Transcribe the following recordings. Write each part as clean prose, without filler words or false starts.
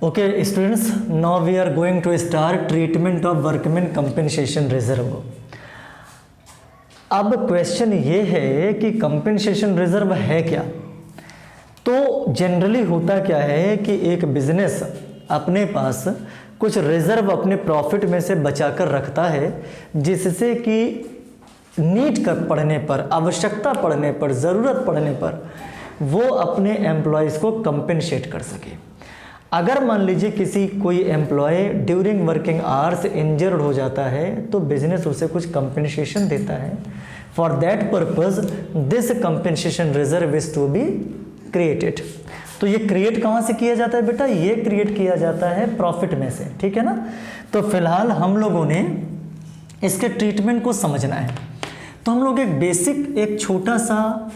Okay, students, now we are going to start treatment of workmen compensation reserve. अब question ये है कि compensation reserve है क्या। तो जनरली होता क्या है कि एक बिजनेस अपने पास कुछ रिजर्व अपने प्रॉफिट में से बचाकर रखता है, जिससे कि नीड कर पड़ने पर, आवश्यकता पड़ने पर, ज़रूरत पड़ने पर वो अपने एम्प्लॉयज़ को कंपेंसेट कर सके। अगर मान लीजिए कोई employee during working hours injured हो जाता है तो बिजनेस उसे कुछ कंपेंसेशन देता है। For that purpose this compensation reserve is to be created. तो ये क्रिएट कहाँ से किया जाता है बेटा? ये क्रिएट किया जाता है प्रॉफिट में से, ठीक है ना। तो फिलहाल हम लोगों ने इसके ट्रीटमेंट को समझना है। तो हम लोग एक बेसिक, एक छोटा सा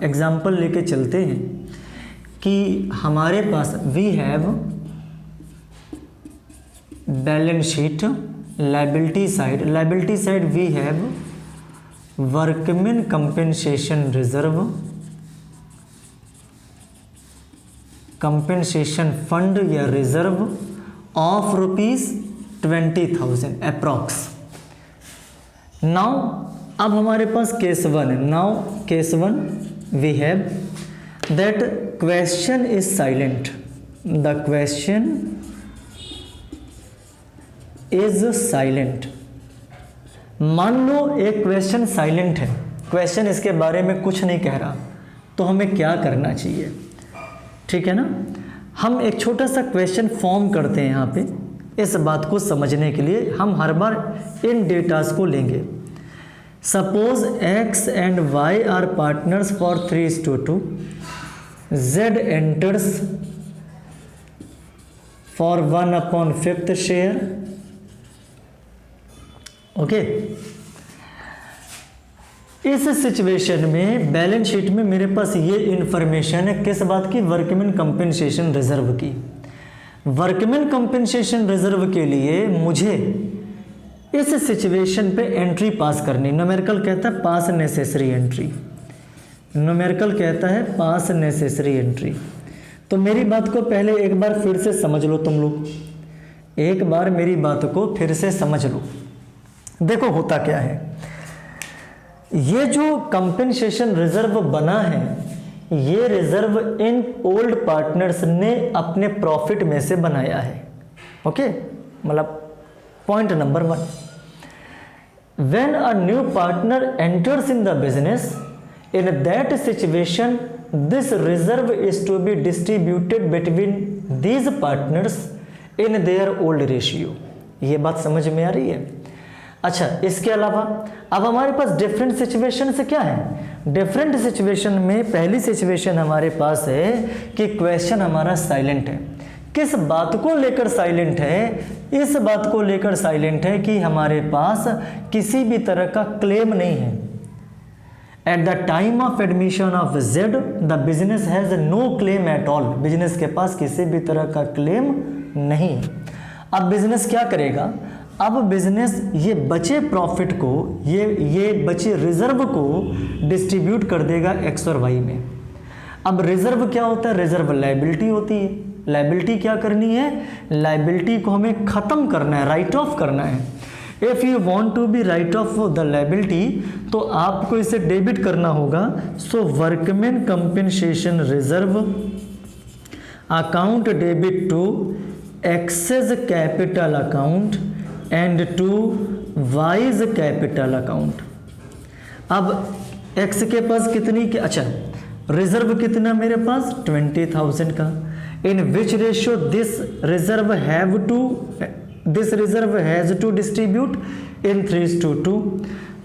एग्जाम्पल लेके चलते हैं कि हमारे पास we have balance sheet, liability side we have workman compensation reserve, compensation fund या रिजर्व ऑफ ₹20,000 अप्रॉक्स। नाउ अब हमारे पास केस वन है। Now case one we have that question is silent, the question is silent. मान लो एक question silent है, question इसके बारे में कुछ नहीं कह रहा, तो हमें क्या करना चाहिए? ठीक है ना। हम एक छोटा सा क्वेश्चन फॉर्म करते हैं यहाँ पे। इस बात को समझने के लिए हम हर बार इन डेटास को लेंगे। Suppose x and y are partners for 3:2, z enters for 1/5 share. Okay, इस सिचुएशन में बैलेंस शीट में मेरे पास ये इंफॉर्मेशन है किस बात की? वर्कमैन कंपेंसेशन रिजर्व की। वर्कमैन कंपेंसेशन रिजर्व के लिए मुझे इस सिचुएशन पे एंट्री पास करनी। न्यूमेरिकल कहता है पास नेसेसरी एंट्री, न्यूमेरिकल कहता है पास नेसेसरी एंट्री। तो मेरी बात को पहले एक बार फिर से समझ लो तुम लोग, एक बार मेरी बात को फिर से समझ लो। देखो होता क्या है, ये जो कंपेंसेशन रिजर्व बना है, ये रिजर्व इन ओल्ड पार्टनर्स ने अपने प्रॉफिट में से बनाया है। ओके, मतलब point number 1, when a new partner enters in the business, in that situation this reserve is to be distributed between these partners in their old ratio. ये बात समझ में आ रही है? अच्छा, इसके अलावा अब हमारे पास डिफरेंट सिचुएशन से क्या है? डिफरेंट सिचुएशन में पहली सिचुएशन हमारे पास है कि क्वेश्चन हमारा साइलेंट है। किस बात को लेकर साइलेंट है? इस बात को लेकर साइलेंट है कि हमारे पास किसी भी तरह का क्लेम नहीं है। At the time of admission of Z the business has no claim at all. Business के पास किसी भी तरह का क्लेम नहीं है। अब बिजनेस क्या करेगा? अब बिजनेस ये बचे प्रॉफिट को, ये बचे रिजर्व को डिस्ट्रीब्यूट कर देगा एक्स और वाई में। अब रिजर्व क्या होता है? रिजर्व लायबिलिटी होती है। लायबिलिटी क्या करनी है? लायबिलिटी को हमें ख़त्म करना है, राइट ऑफ करना है। If you want to be write off the liability, तो आपको इसे डेबिट करना होगा। So workman compensation reserve account debit to X's capital account and to Y's capital account. अब एक्स के पास कितनी के, अच्छा रिजर्व कितना मेरे पास? 20,000 का। In which ratio this reserve has to distribute in 3:2।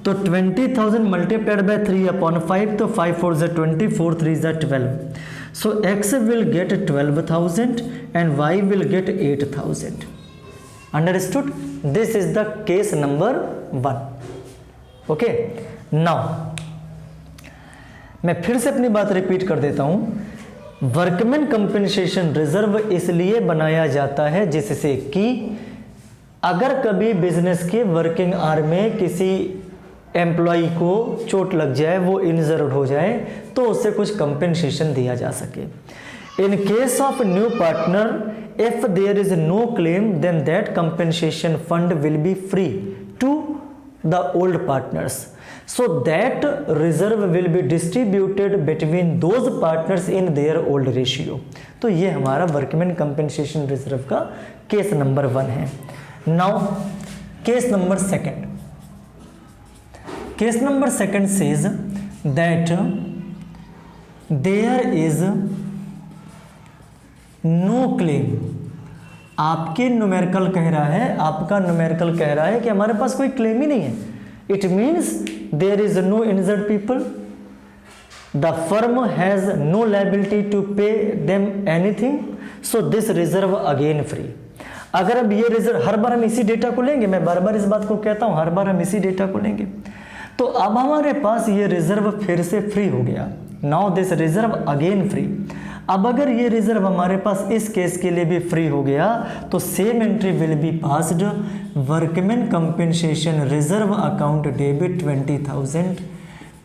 तो 20,000 मल्टीप्लाइड बाय 3/5, तो 5 4 = 20, 4 3 = 12। So X will get 12,000 and Y will get 8,000। Understood? This is the case number 1. Okay. Now, मैं फिर से अपनी बात रिपीट कर देता हूं। वर्कमैन कंपेंसेशन रिजर्व इसलिए बनाया जाता है जिससे कि अगर कभी बिजनेस के वर्किंग आवर में किसी एम्प्लॉय को चोट लग जाए, वो इंजर्ड हो जाए, तो उसे कुछ कंपेंसेशन दिया जा सके। In case of new partner if there is no claim then that compensation fund will be free to the old partners, so that reserve will be distributed between those partners in their old ratio। तो ये हमारा workman compensation reserve का case number 1 है। Now case number 2, case number 2 says that there is no claim. आपके numerical कह रहा है, आपका न्यूमेरिकल कह रहा है कि हमारे पास कोई क्लेम ही नहीं है। It means there is no injured people, the firm has no liability to pay them anything, so this reserve again free. अगर अब ये रिजर्व, हर बार हम इसी डेटा को लेंगे, मैं बार बार इस बात को कहता हूँ, हर बार हम इसी डेटा को लेंगे, तो अब हमारे पास ये रिजर्व फिर से फ्री हो गया। Now this reserve again free. अब अगर ये रिजर्व हमारे पास इस केस के लिए भी फ्री हो गया तो same entry will be passed, workman compensation reserve account debit 20,000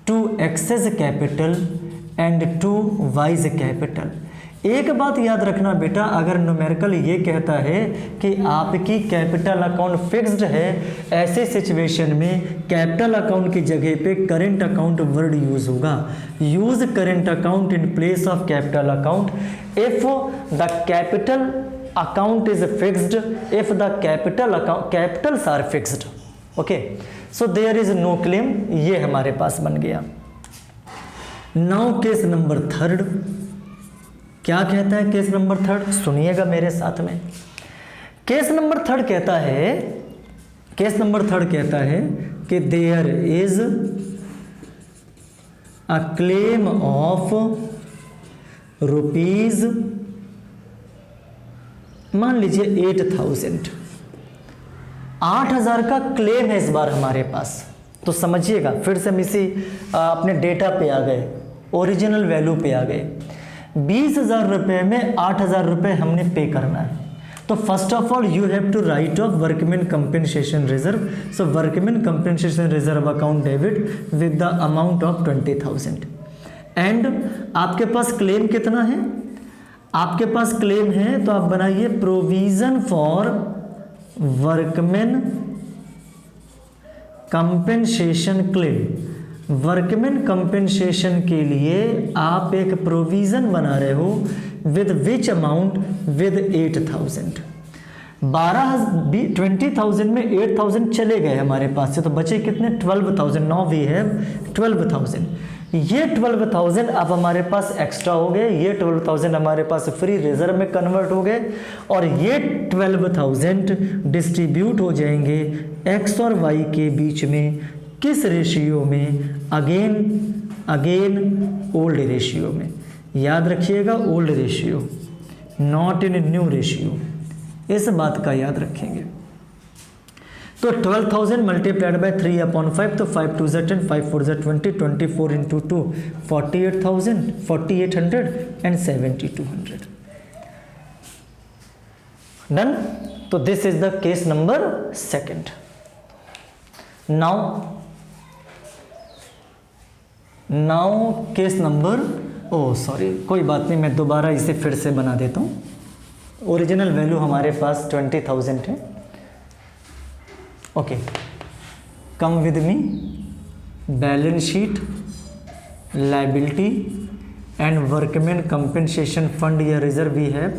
to X's capital and to Y's capital. एक बात याद रखना बेटा, अगर न्यूमेरिकल ये कहता है कि आपकी कैपिटल अकाउंट फिक्स्ड है, ऐसे सिचुएशन में कैपिटल अकाउंट की जगह पे करेंट अकाउंट वर्ड यूज होगा। Use current account in place of capital account if the capital account is fixed, if the capitals are fixed. Okay, so there is no claim, ये हमारे पास बन गया। Now case number 3 क्या कहता है? Case number 3 सुनिएगा मेरे साथ में। केस नंबर 3 कहता है, केस नंबर 3 कहता है कि there is a claim of rupees, मान लीजिए 8,000, 8,000 का क्लेम है इस बार हमारे पास। तो समझिएगा, फिर से हम इसी अपने डेटा पे आ गए, ओरिजिनल वैल्यू पे आ गए। 20,000 रुपये में 8,000 रुपये हमने पे करना है। तो first of all you have to write off workman compensation reserve. So workman compensation reserve account debit with the amount of 20,000। And आपके पास क्लेम कितना है? आपके पास क्लेम है तो आप बनाइए provision for workman compensation claim. Workman compensation के लिए आप एक प्रोविजन बना रहे हो विद विच अमाउंट, विद 8,000। 20,000 में 8,000 चले गए हमारे पास से, तो बचे कितने? 12,000। Now we have 12,000। ये 12,000 अब हमारे पास एक्स्ट्रा हो गए, ये 12,000 हमारे पास फ्री रिजर्व में कन्वर्ट हो गए, और ये 12,000 डिस्ट्रीब्यूट हो जाएंगे एक्स और वाई के बीच में। किस रेशियो में? अगेन ओल्ड रेशियो में। याद रखिएगा, old ratio, not in new ratio, इस बात का याद रखेंगे। तो 12,000 मल्टीप्लाइड बाय 3/5, तो 5 2 10, 5 4 20, 24 into 2 48,000, 4,800 and 7,200। डन। तो this is the case number 2। Now case number, sorry कोई बात नहीं, मैं दोबारा इसे फिर से बना देता हूँ। ओरिजिनल वैल्यू हमारे पास 20,000 है। Okay, come with me, balance sheet, liability and workman compensation fund या reserve we have,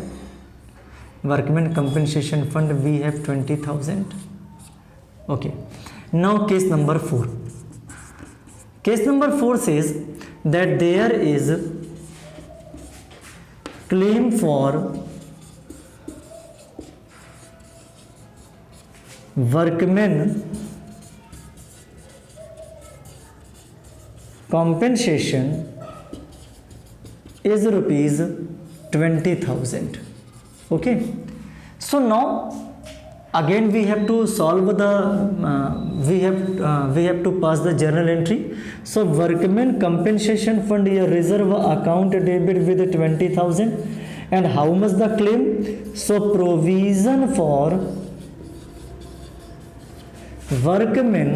workman compensation fund we have 20,000। Okay, now case number 4। Case number 4 says that there is claim for workman compensation is rupees 20,000. Okay, so now again we have to solve the we have to pass the journal entry. So workman compensation fund या reserve account debit with 20,000 and how much the claim? So provision for workman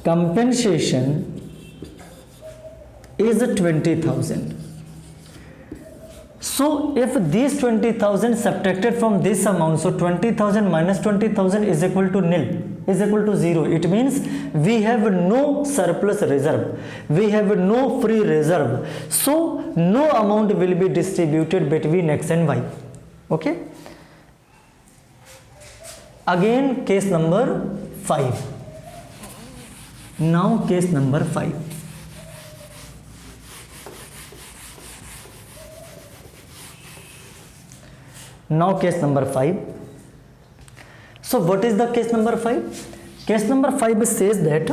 compensation is 20,000. So if these 20,000 subtracted from this amount, so 20,000 minus 20,000 is equal to nil, is equal to 0. It means we have no surplus reserve, we have no free reserve, so no amount will be distributed between x and y. Okay. Again case number 5. Now case number 5. Now case number 5. So what is the case number 5? Case number 5 says that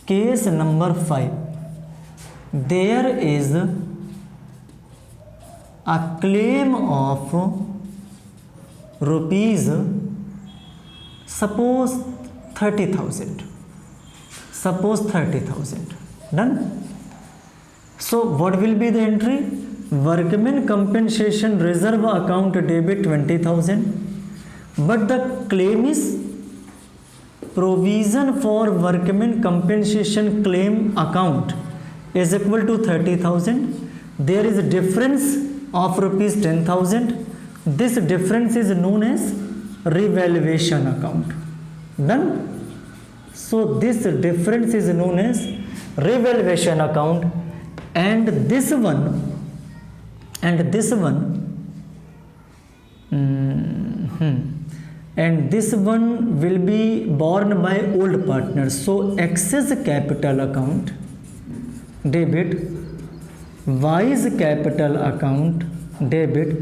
case number 5, there is a claim of rupees, suppose 30,000. Suppose 30,000. Done. So what will be the entry? Workmen compensation reserve account debit 20,000, but the claim is provision for workmen compensation claim account is equal to 30,000. There is a difference of rupees 10,000. This difference is known as revaluation account. Done. So this difference is known as revaluation account, and this one and this one will be borne by old partners. So excess capital account debit, wise capital account debit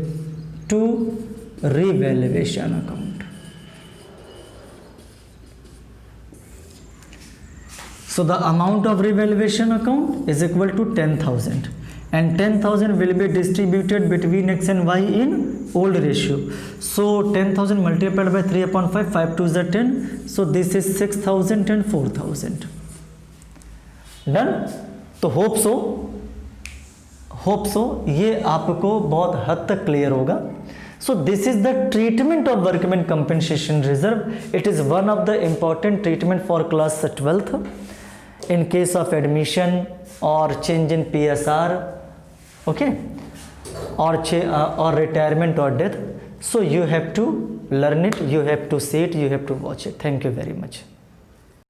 to revaluation account. So the amount of revaluation account is equal to 10,000. And 10,000 will be distributed between x and y in old ratio. So 10,000 multiplied by 3 upon 5, 5 2 is 10. So this is 6,000 and 4,000. Done. तो hope so ये आपको बहुत हद तक clear होगा. So this is the treatment of workmen compensation reserve. It is one of the important treatment for class 12th in case of admission or change in PSR. Okay, or retirement or death. So you have to learn it, you have to see it, you have to watch it. Thank you very much.